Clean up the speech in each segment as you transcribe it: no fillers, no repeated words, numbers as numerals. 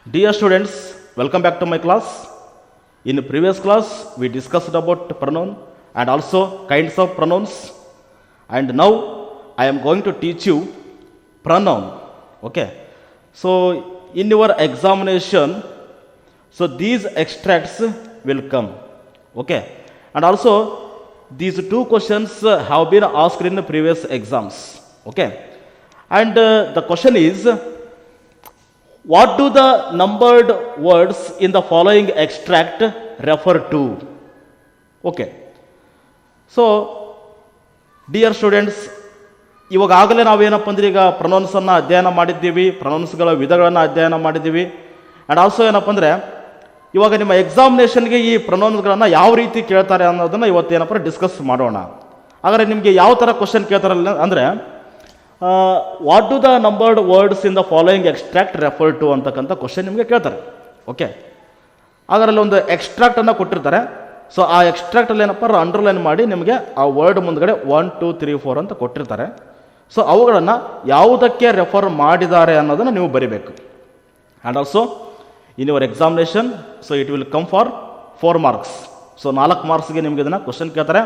Dear students, welcome back to my class. In the previous class, we discussed about pronoun and also kinds of pronouns. And now I am going to teach you pronoun. Okay. So in your examination, so these extracts will come. Okay. And also these two questions have been asked in the previous exams. Okay. And the question is, what do the numbered words in the following extract refer to? Okay. So, dear students, ಇವಾಗಲೇ ನಾವೇನಪ್ಪ ಅಂದ್ರೆ ಈಗ ಪ್ರೊನೌನ್ಸನ್ನು ಅಧ್ಯಯನ ಮಾಡಿದ್ದೀವಿ, ಪ್ರೊನೌನ್ಸ್ಗಳ ವಿಧಗಳನ್ನು ಅಧ್ಯಯನ ಮಾಡಿದ್ದೀವಿ. And also ಏನಪ್ಪ ಅಂದರೆ ಇವಾಗ ನಿಮ್ಮ ಎಕ್ಸಾಮಿನೇಷನ್ಗೆ ಈ ಪ್ರೊನೌನ್ಸ್ಗಳನ್ನು ಯಾವ ರೀತಿ ಕೇಳ್ತಾರೆ ಅನ್ನೋದನ್ನು ಇವತ್ತೇನಪ್ಪ ಡಿಸ್ಕಸ್ ಮಾಡೋಣ. ಹಾಗಾದರೆ ನಿಮಗೆ ಯಾವ ಥರ ಕ್ವಶನ್ ಕೇಳ್ತಾರಲ್ಲ ಅಂದರೆ what do the numbered words in the following extract refer to ಅಂತಕ್ಕಂಥ ಕ್ವಶನ್ ನಿಮಗೆ ಕೇಳ್ತಾರೆ. ಓಕೆ, ಅದರಲ್ಲಿ ಒಂದು ಎಕ್ಸ್ಟ್ರಾಕ್ಟನ್ನು ಕೊಟ್ಟಿರ್ತಾರೆ. ಸೊ ಆ ಎಕ್ಸ್ಟ್ರಾಕ್ಟಲ್ಲಿ ಏನಪ್ಪ ಅಂಡರ್ಲೈನ್ ಮಾಡಿ ನಿಮಗೆ ಆ ವರ್ಡ್ ಮುಂದ್ಗಡೆ 1, 2, 3, 4 ಅಂತ ಕೊಟ್ಟಿರ್ತಾರೆ. ಸೊ ಅವುಗಳನ್ನು ಯಾವುದಕ್ಕೆ ರೆಫರ್ ಮಾಡಿದ್ದಾರೆ ಅನ್ನೋದನ್ನು ನೀವು ಬರಿಬೇಕು. And also in your examination, so it will come for 4 marks. So 4 ಮಾರ್ಕ್ಸ್ಗೆ ನಿಮಗೆ ಇದನ್ನು ಕ್ವಶನ್ ಕೇಳ್ತಾರೆ.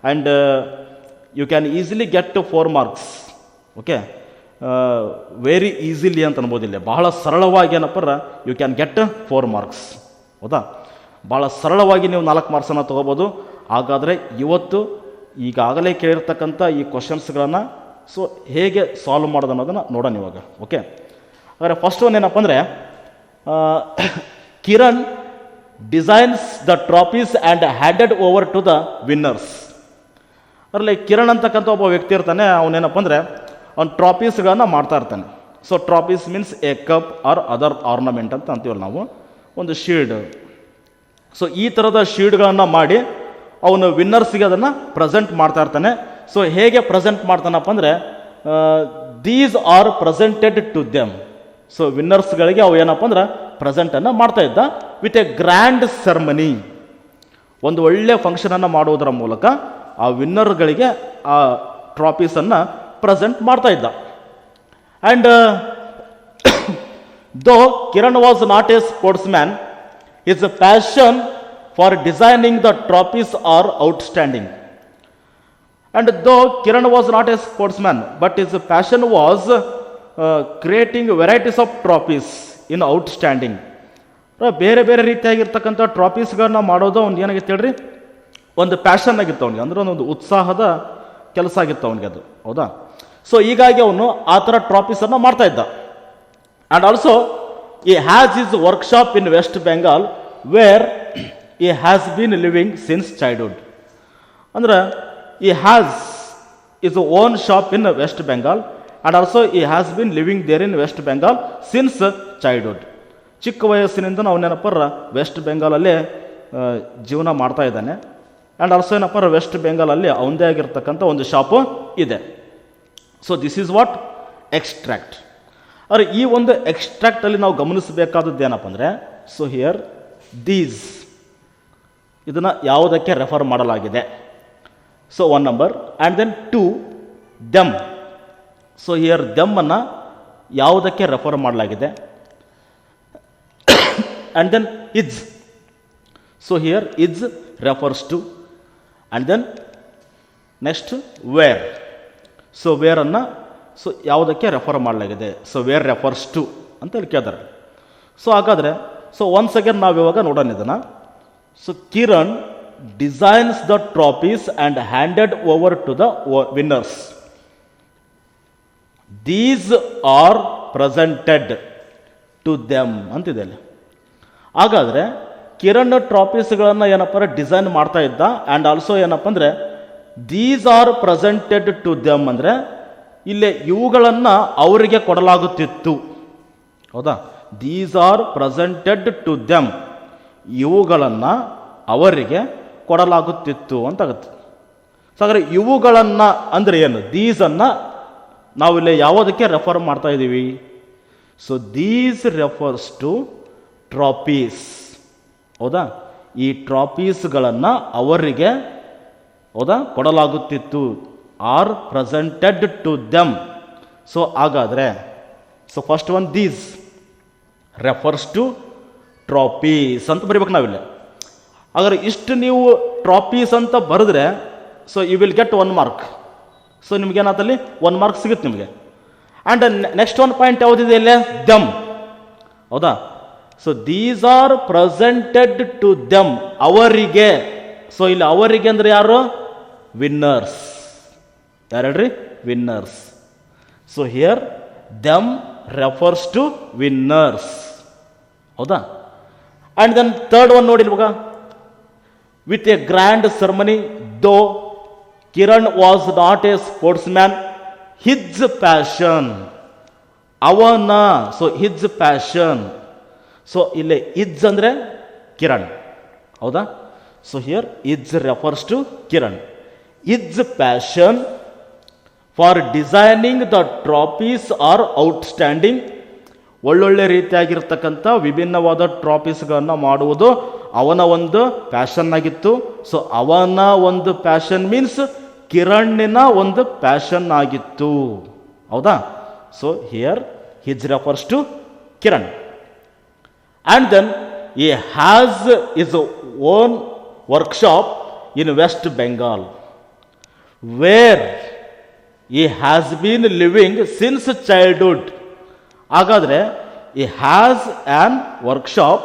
And you can easily get 4 marks. Okay, very easily ಅಂತ ಅನ್ಬೋದಿಲ್ಲ, ಬಹಳ ಸರಳವಾಗಿ ಏನಪ್ಪರ ಯು ಕ್ಯಾನ್ ಗೆಟ್ 4 ಮಾರ್ಕ್ಸ್. ಹೌದಾ, ಭಾಳ ಸರಳವಾಗಿ ನೀವು 4 ಮಾರ್ಕ್ಸನ್ನು ತೊಗೋಬೋದು. ಹಾಗಾದರೆ ಇವತ್ತು ಈಗಾಗಲೇ ಕೇಳಿರ್ತಕ್ಕಂಥ ಈ ಕ್ವಶನ್ಸ್ಗಳನ್ನು ಸೊ ಹೇಗೆ ಸಾಲ್ವ್ ಮಾಡೋದು ಅನ್ನೋದನ್ನು ನೋಡೋಣ ಇವಾಗ. ಓಕೆ, ಹಾಗಾದರೆ ಫಸ್ಟ್ ಒನ್ ಏನಪ್ಪ ಅಂದರೆ Kiran designs the trophies and handed over to the winners. ಅದರಲ್ಲಿ ಕಿರಣ್ ಅಂತಕ್ಕಂಥ ಒಬ್ಬ ವ್ಯಕ್ತಿ ಇರ್ತಾನೆ, ಅವನೇನಪ್ಪ ಅಂದರೆ ಅವ್ನು ಟ್ರಾಫೀಸ್ಗಳನ್ನು ಮಾಡ್ತಾ ಇರ್ತಾನೆ. So trophies means a cup or other ornament ಅಂತ ಅಂತೀವಲ್ಲ ನಾವು, ಒಂದು ಶೀಲ್ಡ್. ಸೊ ಈ ಥರದ ಶೀಲ್ಡ್ಗಳನ್ನು ಮಾಡಿ ಅವನು ವಿನ್ನರ್ಸ್ಗೆ ಅದನ್ನು ಪ್ರೆಸೆಂಟ್ ಮಾಡ್ತಾ ಇರ್ತಾನೆ. ಸೊ ಹೇಗೆ ಪ್ರೆಸೆಂಟ್ ಮಾಡ್ತಾನಪ್ಪ ಅಂದರೆ these are presented to them. So ವಿನ್ನರ್ಸ್ಗಳಿಗೆ ಅವು ಏನಪ್ಪ ಅಂದ್ರೆ ಪ್ರೆಸೆಂಟನ್ನು ಮಾಡ್ತಾ ಇದ್ದ ವಿತ್ ಎ ಗ್ರ್ಯಾಂಡ್ ಸೆರ್ಮನಿ. ಒಂದು ಒಳ್ಳೆಯ ಫಂಕ್ಷನನ್ನು ಮಾಡುವುದರ ಮೂಲಕ ಆ ವಿನ್ನರ್ಗಳಿಗೆ ಆ ಟ್ರಾಫೀಸನ್ನು ಪ್ರೆಸೆಂಟ್ ಮಾಡ್ತಾ ಇದ್ದ. ಆ್ಯಂಡ್ ದೋ Kiran was not a sports man, his passion for designing the trophies are outstanding. And though Kiran was not a sportsman, but his passion was creating varieties of trophies in outstanding. ಬೇರೆ ಬೇರೆ ರೀತಿಯಾಗಿರ್ತಕ್ಕಂಥ ಟ್ರಾಫೀಸ್ಗಳನ್ನ ಮಾಡೋದು ಅವ್ನಿಗೆ ಏನಾಗಿತ್ತು ಹೇಳ್ರಿ, ಒಂದು passion ಆಗಿತ್ತು ಅವನಿಗೆ, ಅಂದರೆ ಒಂದು ಉತ್ಸಾಹದ ಕೆಲಸ ಆಗಿತ್ತು ಅವನಿಗೆ ಅದು. ಹೌದಾ, ಸೊ ಹೀಗಾಗಿ ಅವನು ಆ ಥರ ಟ್ರಾಫೀಸನ್ನು ಮಾಡ್ತಾ ಇದ್ದ. And also he has his workshop in West Bengal where he has been living since childhood. ಅಂದ್ರೆ he has his own shop in West Bengal and also he has been living there in West Bengal since childhood. ಚಿಕ್ಕ ವಯಸ್ಸಿನಿಂದ ಅವನೇನಪ್ಪರ West ಬೆಂಗಾಲಲ್ಲೇ ಜೀವನ ಮಾಡ್ತಾ ಇದ್ದಾನೆ. And also ಏನಪ್ಪರ West ಬೆಂಗಾಲಲ್ಲಿ ಅವನದೇ ಆಗಿರ್ತಕ್ಕಂಥ ಒಂದು shop ಇದೆ. So this is what extract. ಆದರೆ ಈ ಒಂದು ಎಕ್ಸ್ಟ್ರಾಕ್ಟಲ್ಲಿ ನಾವು ಗಮನಿಸಬೇಕಾದದ್ದು ಏನಪ್ಪ ಅಂದರೆ, ಸೊ ಹಿಯರ್ ದೀಸ್ ಇದನ್ನು ಯಾವುದಕ್ಕೆ ರೆಫರ್ ಮಾಡಲಾಗಿದೆ. So 1 number and then 2 them. So here them ಅನ್ನು ಯಾವುದಕ್ಕೆ ರೆಫರ್ ಮಾಡಲಾಗಿದೆ. And then is. So here is refers to. And then next where. So ವೇರನ್ನು ಸೊ ಯಾವುದಕ್ಕೆ ರೆಫರ್ ಮಾಡಲಾಗಿದೆ. ಸೊ ವೇರ್ ರೆಫರ್ಸ್ ಟು ಅಂತ ಹೇಳಿ ಕೇಳ್ತಾರೆ. ಸೊ ಹಾಗಾದರೆ ಸೊ ಒನ್ಸ್ ಅಗೇನ್ ನಾವು ಇವಾಗ ನೋಡೋಣ ಇದನ್ನು. So Kiran designs the trophies and handed over to the winners. These are presented to them ಅಂತಿದೆ ಅಲ್ಲಿ. ಹಾಗಾದರೆ ಕಿರಣ್ ಟ್ರಾಫೀಸ್ಗಳನ್ನು ಏನಪ್ಪ ಡಿಸೈನ್ ಮಾಡ್ತಾ ಇದ್ದ. ಆ್ಯಂಡ್ ಆಲ್ಸೋ ಏನಪ್ಪ ಅಂದರೆ these are presented to them ಅಂದರೆ ಇಲ್ಲೇ ಇವುಗಳನ್ನು ಅವರಿಗೆ ಕೊಡಲಾಗುತ್ತಿತ್ತು. ಹೌದಾ, these are presented to them, ಇವುಗಳನ್ನು ಅವರಿಗೆ ಕೊಡಲಾಗುತ್ತಿತ್ತು ಅಂತಾಗುತ್ತೆ. ಸೊ ಹಾಗಾದರೆ ಇವುಗಳನ್ನು ಅಂದರೆ ಏನು, ದೀಸನ್ನು ನಾವಿಲ್ಲಿ ಯಾವುದಕ್ಕೆ ರೆಫರ್ ಮಾಡ್ತಾ ಇದ್ದೀವಿ. So these refers to trophies. ಹೌದಾ, ಈ ಟ್ರಾಫೀಸ್ಗಳನ್ನು ಅವರಿಗೆ ಹೌದಾ ಕೊಡಲಾಗುತ್ತಿತ್ತು. Are presented to them. So ಹಾಗಾದರೆ so first one these. Refers to trophies ಅಂತ ಬರಿಬೇಕು ನಾವಿಲ್ಲ. ಹಾಗಾದ್ರೆ ಇಷ್ಟು ನೀವು ಟ್ರಾಪೀಸ್ ಅಂತ ಬರೆದ್ರೆ so you will get 1 mark. So ನಿಮ್ಗೇನಾದಲ್ಲಿ 1 ಮಾರ್ಕ್ ಸಿಗುತ್ತೆ ನಿಮಗೆ. ಆ್ಯಂಡ್ ನೆಕ್ಸ್ಟ್ ಒಂದು ಪಾಯಿಂಟ್ ಯಾವುದಿದೆ ಇಲ್ಲೇ, ದಮ್. ಹೌದಾ? So these are presented to them, ಅವರಿಗೆ. ಸೊ ಇಲ್ಲಿ ಅವರಿಗೆ ಅಂದ್ರೆ ಯಾರು? ವಿನ್ನರ್ಸ್. ಯಾರು ಹೇಳ್ರಿ? Winners. So here them refers to winners. ಹೌದಾ? ಆ್ಯಂಡ್ ದೆನ್ ಥರ್ಡ್ ಒನ್ ನೋಡಿ ಇವಾಗ, with a grand ceremony though Kiran was not a sportsman, his passion, ಅವನ. So his passion. ಸೊ ಇಲ್ಲಿ ಇಜ್ ಅಂದ್ರೆ ಕಿರಣ್. ಹೌದಾ? So here is refers to Kiran. Is passion for designing the trophies are outstanding. ಒಳ್ಳೊಳ್ಳೆ ರೀತಿಯಾಗಿರ್ತಕ್ಕಂಥ ವಿಭಿನ್ನವಾದ ಟ್ರಾಪೀಸ್ಗಳನ್ನು ಮಾಡುವುದು ಅವನ ಒಂದು ಪ್ಯಾಷನ್ ಆಗಿತ್ತು. ಸೊ ಅವನ ಒಂದು ಪ್ಯಾಷನ್ ಮೀನ್ಸ್ ಕಿರಣ್ಣಿನ ಒಂದು ಪ್ಯಾಷನ್ ಆಗಿತ್ತು. ಹೌದಾ? So here his refers to Kiran. And then he has his own workshop in West Bengal where he has been living since childhood. ಹಾಗಾದರೆ he has an workshop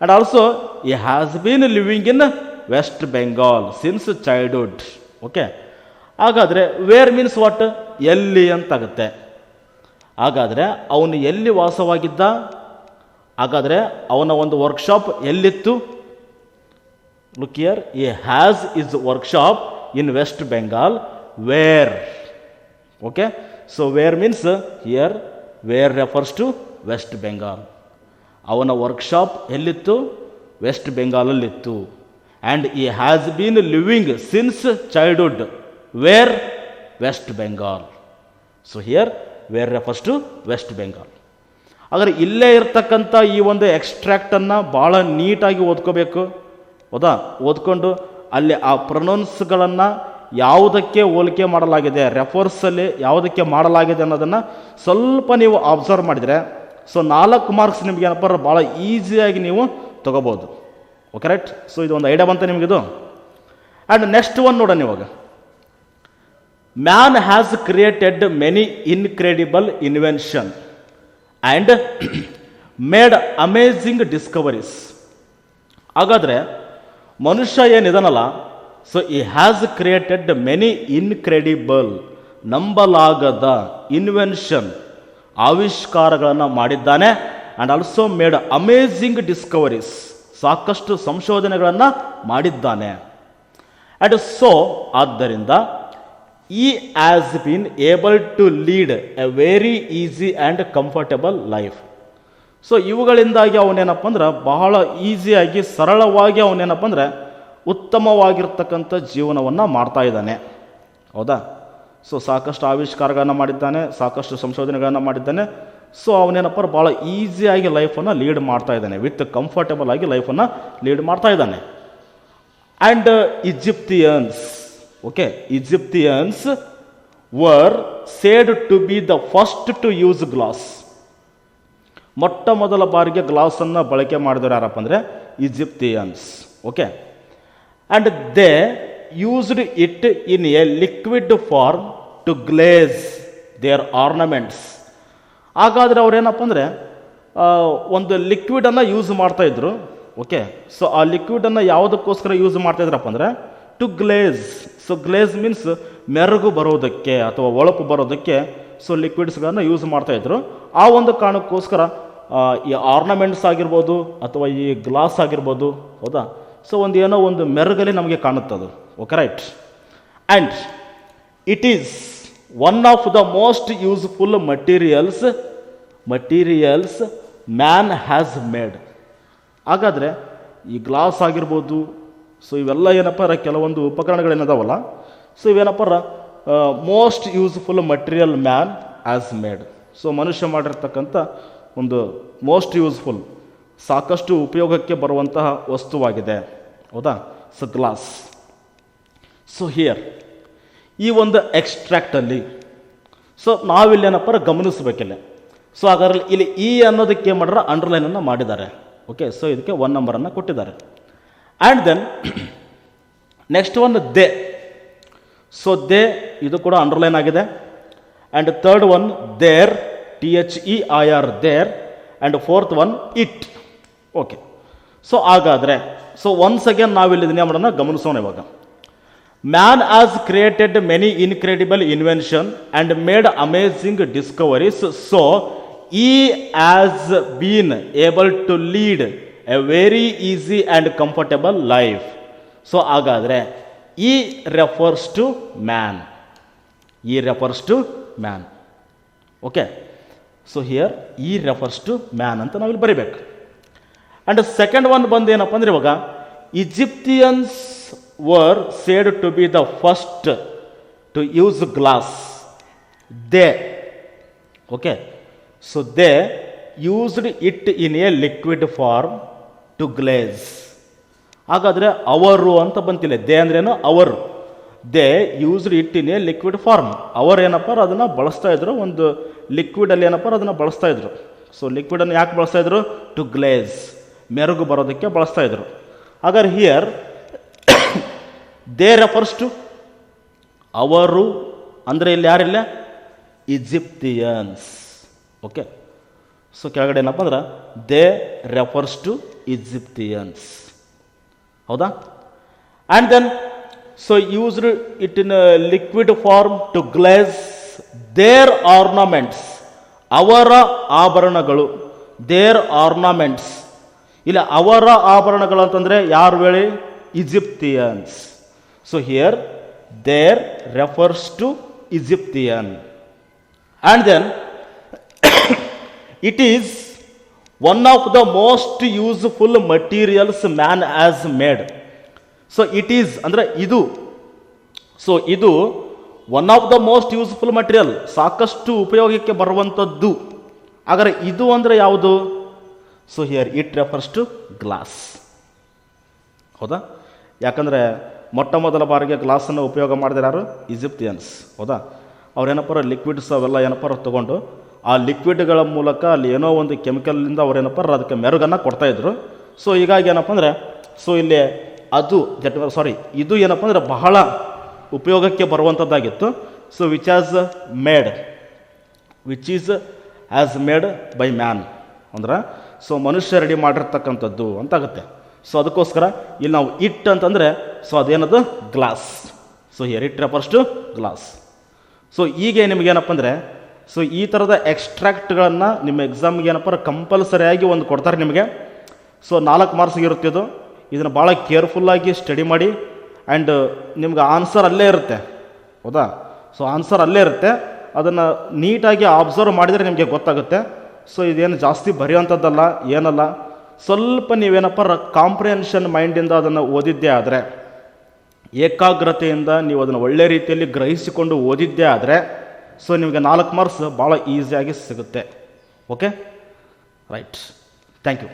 and also he has been living in West Bengal since childhood. Okay, ಹಾಗಾದರೆ where means what? ಎಲ್ಲಿ ಅಂತಾಗುತ್ತೆ. ಹಾಗಾದರೆ ಅವನು ಎಲ್ಲಿ ವಾಸವಾಗಿದ್ದ? ಹಾಗಾದರೆ ಅವನ ಒಂದು ವರ್ಕ್ಶಾಪ್ ಎಲ್ಲಿತ್ತು? Look here, he has his workshop in West Bengal where. Okay, so where means here where refers to West Bengal. ಅವನ ವರ್ಕ್ಶಾಪ್ ಎಲ್ಲಿತ್ತು? ವೆಸ್ಟ್ ಬೆಂಗಾಲಲ್ಲಿತ್ತು. And he has been living since childhood where? West Bengal. So here where refers to West Bengal. ಆದರೆ ಇಲ್ಲೇ ಇರ್ತಕ್ಕಂಥ ಈ ಒಂದು ಎಕ್ಸ್ಟ್ರಾಕ್ಟನ್ನು ಭಾಳ ನೀಟಾಗಿ ಓದ್ಕೋಬೇಕು. ಹೌದಾ? ಓದ್ಕೊಂಡು ಅಲ್ಲಿ ಆ ಪ್ರೊನೌನ್ಸ್ಗಳನ್ನು ಯಾವುದಕ್ಕೆ ಹೋಲಿಕೆ ಮಾಡಲಾಗಿದೆ, ರೆಫರ್ಸಲ್ಲಿ ಯಾವುದಕ್ಕೆ ಮಾಡಲಾಗಿದೆ ಅನ್ನೋದನ್ನು ಸ್ವಲ್ಪ ನೀವು ಅಬ್ಸರ್ವ್ ಮಾಡಿದರೆ ಸೊ 4 ಮಾರ್ಕ್ಸ್ ನಿಮ್ಗೆ ಏನಪ್ಪ ಭಾಳ ಈಸಿಯಾಗಿ ನೀವು ತೊಗೋಬೋದು. Okay, right? ಸೊ ಇದು ಒಂದು ಐಡಿಯಾ ಬಂತ ನಿಮಗಿದು. ಆ್ಯಂಡ್ ನೆಕ್ಸ್ಟ್ ಒನ್ ನೋಡೋಣ ಇವಾಗ. Man has created many incredible invention and made amazing discoveries. ಹಾಗಾದರೆ ಮನುಷ್ಯ ಏನಿದಾನಲ್ಲ, ಸೊ ಈ ಹ್ಯಾಸ್ ಕ್ರಿಯೇಟೆಡ್ ಮೆನಿ ಇನ್ಕ್ರೆಡಿಬಲ್, ನಂಬಲಾಗದ, ಇನ್ವೆನ್ಷನ್, ಆವಿಷ್ಕಾರಗಳನ್ನು ಮಾಡಿದ್ದಾನೆ. And also made amazing discoveries, ಸಾಕಷ್ಟು ಸಂಶೋಧನೆಗಳನ್ನು ಮಾಡಿದ್ದಾನೆ. ಆ್ಯಂಡ್ ಸೊ ಆದ್ದರಿಂದ he has been able to lead a very easy and comfortable life. So ಇವುಗಳಿಂದಾಗಿ ಅವನೇನಪ್ಪ ಅಂದ್ರೆ ಬಹಳ ಈಸಿಯಾಗಿ ಸರಳವಾಗಿ ಅವನೇನಪ್ಪ ಅಂದರೆ ಉತ್ತಮವಾಗಿರ್ತಕ್ಕಂಥ ಜೀವನವನ್ನು ಮಾಡ್ತಾ ಇದ್ದಾನೆ. ಹೌದಾ? ಸೊ ಸಾಕಷ್ಟು ಆವಿಷ್ಕಾರಗಳನ್ನು ಮಾಡಿದ್ದಾನೆ, ಸಾಕಷ್ಟು ಸಂಶೋಧನೆಗಳನ್ನು ಮಾಡಿದ್ದಾನೆ. ಸೊ ಅವನೇನಪ್ಪ ಭಾಳ ಈಸಿಯಾಗಿ ಲೈಫನ್ನು ಲೀಡ್ ಮಾಡ್ತಾ ಇದ್ದಾನೆ, ವಿತ್ ಕಂಫರ್ಟಬಲ್ ಆಗಿ ಲೈಫನ್ನು ಲೀಡ್ ಮಾಡ್ತಾ ಇದ್ದಾನೆ. And Egyptians, okay, Egyptians were said to be the first to use glass. ಮೊಟ್ಟ ಮೊದಲ ಬಾರಿಗೆ ಗ್ಲಾಸನ್ನು ಬಳಕೆ ಮಾಡಿದವರು ಯಾರಪ್ಪ ಅಂದರೆ Egyptians. Okay, and they used it in a liquid form to glaze their ornaments. ಹಾಗಾದರೆ ಅವ್ರೇನಪ್ಪ ಅಂದರೆ ಒಂದು ಲಿಕ್ವಿಡನ್ನು ಯೂಸ್ ಮಾಡ್ತಾಯಿದ್ರು. ಓಕೆ, ಸೊ ಆ ಲಿಕ್ವಿಡನ್ನು ಯಾವುದಕ್ಕೋಸ್ಕರ ಯೂಸ್ ಮಾಡ್ತಾಯಿದ್ರಪ್ಪ ಅಂದರೆ to glaze. So glaze means ಮೆರುಗು ಬರೋದಕ್ಕೆ ಅಥವಾ ಹೊಳಪು ಬರೋದಕ್ಕೆ ಸೊ ಲಿಕ್ವಿಡ್ಸ್ಗಳನ್ನು ಯೂಸ್ ಮಾಡ್ತಾಯಿದ್ರು. ಆ ಒಂದು ಕಾರಣಕ್ಕೋಸ್ಕರ ಈ ಆರ್ನಮೆಂಟ್ಸ್ ಆಗಿರ್ಬೋದು ಅಥವಾ ಈ ಗ್ಲಾಸ್ ಆಗಿರ್ಬೋದು. ಹೌದಾ? ಸೊ ಒಂದು ಏನೋ ಒಂದು ಮೆರುಗಲ್ಲಿ ನಮಗೆ ಕಾಣುತ್ತದು. Okay, right? And it is one of the most useful materials man has made. ಹಾಗಾದರೆ ಈ ಗ್ಲಾಸ್ ಆಗಿರ್ಬೋದು, ಸೊ ಇವೆಲ್ಲ ಏನಪ್ಪ ಕೆಲವೊಂದು ಉಪಕರಣಗಳೇನದಾವಲ್ಲ, ಸೊ ಇವೇನಪ್ಪ most useful material man has made. So ಮನುಷ್ಯ ಮಾಡಿರ್ತಕ್ಕಂಥ ಒಂದು ಮೋಸ್ಟ್ ಯೂಸ್ಫುಲ್, ಸಾಕಷ್ಟು ಉಪಯೋಗಕ್ಕೆ ಬರುವಂತಹ ವಸ್ತುವಾಗಿದೆ. ಹೌದಾ? So glass. ಸೊ ಹಿಯರ್ ಈ ಒಂದು ಎಕ್ಸ್ಟ್ರಾಕ್ಟಲ್ಲಿ ಸೊ ನಾವಿಲ್ಲೇನಪ್ಪ ಗಮನಿಸಬೇಕಿಲ್ಲ. ಸೊ ಹಾಗಾದ್ರೆ ಇಲ್ಲಿ ಇ ಅನ್ನೋದಕ್ಕೆ ಏನು ಮಾಡ್ರೆ ಅಂಡರ್ಲೈನನ್ನು ಮಾಡಿದ್ದಾರೆ. ಓಕೆ, ಸೊ ಇದಕ್ಕೆ 1 ನಂಬರನ್ನು ಕೊಟ್ಟಿದ್ದಾರೆ. And then next one they. So they ಇದು ಕೂಡ ಅಂಡರ್ಲೈನ್ ಆಗಿದೆ. And third one their, THEIR their. And fourth one it. Okay, so ಹಾಗಾದರೆ ಸೊ ಒನ್ಸ್ ಅಗೇನ್ ನಾವಿಲ್ಲಿ ಇದನ್ನೇ ಮಾಡೋಣ ಗಮನಿಸೋಣ. ಇವಾಗ man has created many incredible invention and made amazing discoveries. So he has been able to lead a very easy and comfortable life. So ಹಾಗಾದರೆ he refers to man. He refers to man. Okay, so here he refers to man ಅಂತ ನಾವಿಲ್ಲಿ ಬರಿಬೇಕು. And second one ಬಂದು ಏನಪ್ಪ ಅಂದರೆ ಇವಾಗ Egyptians were said to be the first to use glass. They, okay, so they used it in a liquid form to glaze. ಹಾಗಾದರೆ ಅವರು ಅಂತ ಬಂತಿಲ್ಲ, ದೇ ಅಂದ್ರೇನು ಅವರು. They used it in a liquid form. ಅವರು ಏನಪ್ಪ ಅದನ್ನು ಬಳಸ್ತಾ ಇದ್ರು, ಒಂದು ಲಿಕ್ವಿಡಲ್ಲಿ ಏನಪ್ಪ ಅದನ್ನು ಬಳಸ್ತಾ ಇದ್ರು. ಸೊ ಲಿಕ್ವಿಡನ್ನು ಯಾಕೆ ಬಳಸ್ತಾ ಇದ್ರು? ಟು ಗ್ಲೇಸ್, ಮೆರುಗು ಬರೋದಕ್ಕೆ ಬಳಸ್ತಾ ಇದ್ರು. ಹಾಗಾದ್ರೆ ಹಿಯರ್ ದೇ ರೆಫರ್ಸ್ ಟು ಅವರು ಅಂದರೆ ಇಲ್ಲಿ ಯಾರಿಲ್ಲ? ಈಜಿಪ್ತಿಯನ್ಸ್. ಓಕೆ, ಸೊ ಕೆಳಗಡೆ ಏನಪ್ಪ ಅಂದ್ರೆ ದೇ ರೆಫರ್ಸ್ ಟು ಈಜಿಪ್ತಿಯನ್ಸ್. ಹೌದಾ? And then so used it in liquid form to glaze their ornaments. ಅವರ ಆಭರಣಗಳು, ದೇರ್ ಆರ್ನಮೆಂಟ್ಸ್. ಇಲ್ಲ, ಅವರ ಆಭರಣಗಳು ಅಂತಂದರೆ ಯಾರು ಹೇಳಿ? Egyptians. So here their refers to Egyptian. And then it is one of the most useful materials man has made. So it is ಅಂದರೆ ಇದು. ಸೊ ಇದು one of the most useful material, ಸಾಕಷ್ಟು ಉಪಯೋಗಕ್ಕೆ ಬರುವಂಥದ್ದು. ಹಾಗಾದರೆ ಇದು ಅಂದರೆ ಯಾವುದು? So here it refers to glass. ಹೌದಾ? ಯಾಕಂದರೆ ಮೊಟ್ಟ ಮೊದಲ ಬಾರಿಗೆ ಗ್ಲಾಸನ್ನು ಉಪಯೋಗ ಮಾಡಿದ್ರೆ ಯಾರು? ಈಜಿಪ್ತಿಯನ್ಸ್. ಹೌದಾ? ಅವ್ರೇನಪ್ಪ ಲಿಕ್ವಿಡ್ಸ್ ಅವೆಲ್ಲ ಏನಪ್ಪ ತೊಗೊಂಡು ಆ ಲಿಕ್ವಿಡ್ಗಳ ಮೂಲಕ ಅಲ್ಲಿ ಏನೋ ಒಂದು ಕೆಮಿಕಲಿಂದ ಅವ್ರೇನಪ್ಪ ಅದಕ್ಕೆ ಮೆರುಗನ್ನು ಕೊಡ್ತಾಯಿದ್ರು. ಸೊ ಹೀಗಾಗಿ ಏನಪ್ಪ ಅಂದರೆ ಸೊ ಇಲ್ಲಿ ಅದು ಇದು ಏನಪ್ಪ ಅಂದರೆ ಬಹಳ ಉಪಯೋಗಕ್ಕೆ ಬರುವಂಥದ್ದಾಗಿತ್ತು. So which is made by man ಅಂದ್ರೆ ಸೊ ಮನುಷ್ಯ ರೆಡಿ ಮಾಡಿರ್ತಕ್ಕಂಥದ್ದು ಅಂತಾಗುತ್ತೆ. ಸೊ ಅದಕ್ಕೋಸ್ಕರ ಇಲ್ಲಿ ನಾವು ಇಟ್ ಅಂತಂದರೆ ಸೊ ಅದೇನದು? Glass. So here it refers to glass. So ಈಗ ನಿಮಗೇನಪ್ಪ ಅಂದರೆ ಸೊ ಈ ಥರದ ಎಕ್ಸ್ಟ್ರಾಕ್ಟ್ಗಳನ್ನು ನಿಮ್ಮ ಎಕ್ಸಾಮ್ಗೆ ಏನಪ್ಪ ಕಂಪಲ್ಸರಿಯಾಗಿ ಒಂದು ಕೊಡ್ತಾರೆ ನಿಮಗೆ. ಸೊ 4 ಮಾರ್ಕ್ಸ್ಗೆ ಇರುತ್ತಿದ್ದು. ಇದನ್ನು ಭಾಳ ಕೇರ್ಫುಲ್ಲಾಗಿ ಸ್ಟಡಿ ಮಾಡಿ. ಆ್ಯಂಡ್ ನಿಮ್ಗೆ ಆನ್ಸರ್ ಅಲ್ಲೇ ಇರುತ್ತೆ. ಹೌದಾ? ಸೊ ಆನ್ಸರ್ ಅಲ್ಲೇ ಇರುತ್ತೆ, ಅದನ್ನು ನೀಟಾಗಿ ಅಬ್ಸರ್ವ್ ಮಾಡಿದರೆ ನಿಮಗೆ ಗೊತ್ತಾಗುತ್ತೆ. ಸೊ ಇದೇನು ಜಾಸ್ತಿ ಬರೆಯುವಂಥದ್ದಲ್ಲ, ಏನಲ್ಲ. ಸ್ವಲ್ಪ ನೀವೇನಪ್ಪ ಕಾಂಪ್ರಿಹೆನ್ಷನ್ ಮೈಂಡಿಂದ ಅದನ್ನು ಓದಿದ್ದೇ ಆದರೆ, ಏಕಾಗ್ರತೆಯಿಂದ ನೀವು ಅದನ್ನು ಒಳ್ಳೆ ರೀತಿಯಲ್ಲಿ ಗ್ರಹಿಸಿಕೊಂಡು ಓದಿದ್ದೇ ಆದರೆ ಸೊ ನಿಮಗೆ 4 ಮಾರ್ಕ್ಸ್ ಭಾಳ ಈಸಿಯಾಗಿ ಸಿಗುತ್ತೆ. Okay, right. Thank you.